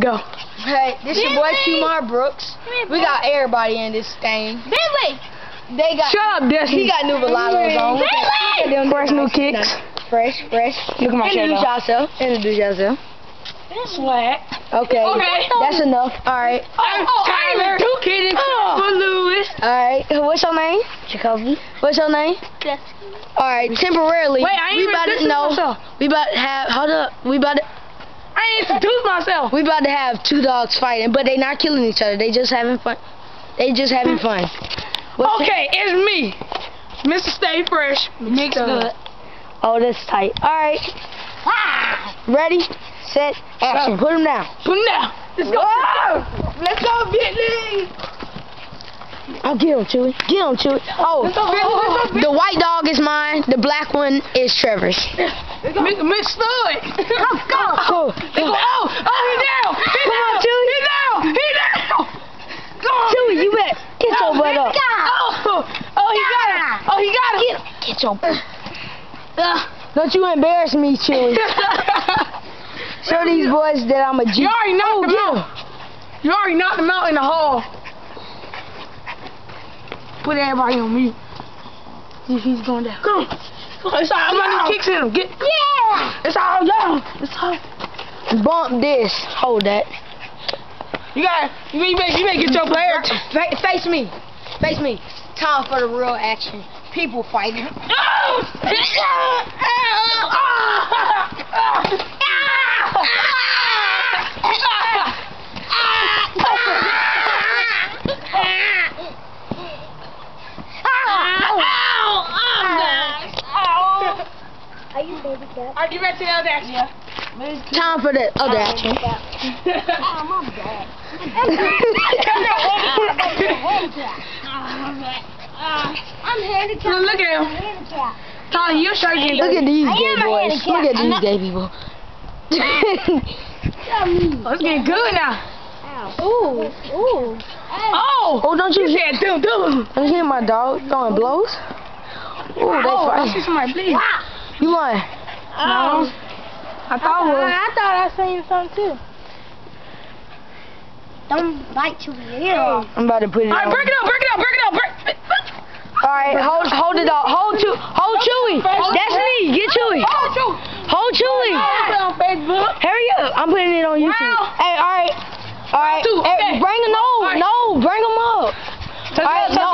Go. Hey, this your boy Qmar Brooks. We got everybody in this thing. Bentley! They got. Shut up, Destiny. He got new Velados on. Bentley! Fresh new kicks. Fresh. Look at my shirt. Introduce yourself. Swag. Okay. That's enough. Alright. Tyler. Two kidding. Lewis. Alright. What's your name? Jacoby. What's your name? Alright, temporarily. Wait, I ain't we even about to introduced myself. We about to have hold up. I ain't introduced myself. We about to have two dogs fighting, but they not killing each other. They just having fun. What's Okay, it's me, Mr. Stay Fresh. Mixed up. Oh, that's tight. Alright. Ready, set, action. Put him down. Put him down. Let's go. Let's go, Bentley. Oh, get him, Chewy. Get him, Chewy. Oh, the white dog is mine. The black one is Trevor's. Miss Stud. Go. Oh, He down. Come on, Chewy. He down. Go on. Chewy, you better get your butt up. He got him. Get your butt. Don't you embarrass me, Chewy. Show these boys that I'm a G. You already knocked him out. You already knocked him out in the hall. Put everybody on mute. He's going down. Come on. It's all. I'm gonna kicks in him. Yeah. It's all down. It's all. Bump this. Hold that. You better get your player. Face me. Face me. Time for the real action. People fighting. Are you baby cat? Are you ready to the other action? Yeah. Time for the other action. I'm bad. I'm handicapped. Look at him. Handicapped. Tony, you're shaking. Look at these I gay am a boys. handicap. Look at these gay people. Oh, it's getting good now. Ooh. Oh, don't you said do. Don't you hear my dog throwing blows? Ooh, they I see fighting. somebody bleed. You won. No. I thought I thought I seen something too. Don't bite too little. I'm about to put it All right, on. break it up. Alright, hold it up. Hold Chewy. Destiny, get Chewy. Hold Chewy. On Facebook. Hurry up. I'm putting it on YouTube. Wow. Hey, alright. Hey, bring him bring him up. Alright, no,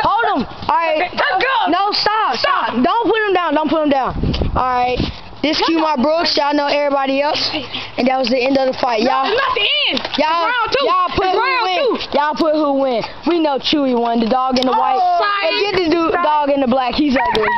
hold him. Alright. Let's go. No, stop. Don't put him down. Alright. This Qmar Brooks, y'all know everybody else. And that was the end of the fight. Y'all It's not the end. Y'all put It's who round win. two. Y'all put who win. We know Chewy won. The dog in the white. Science. Get the dog in the black. He's ugly.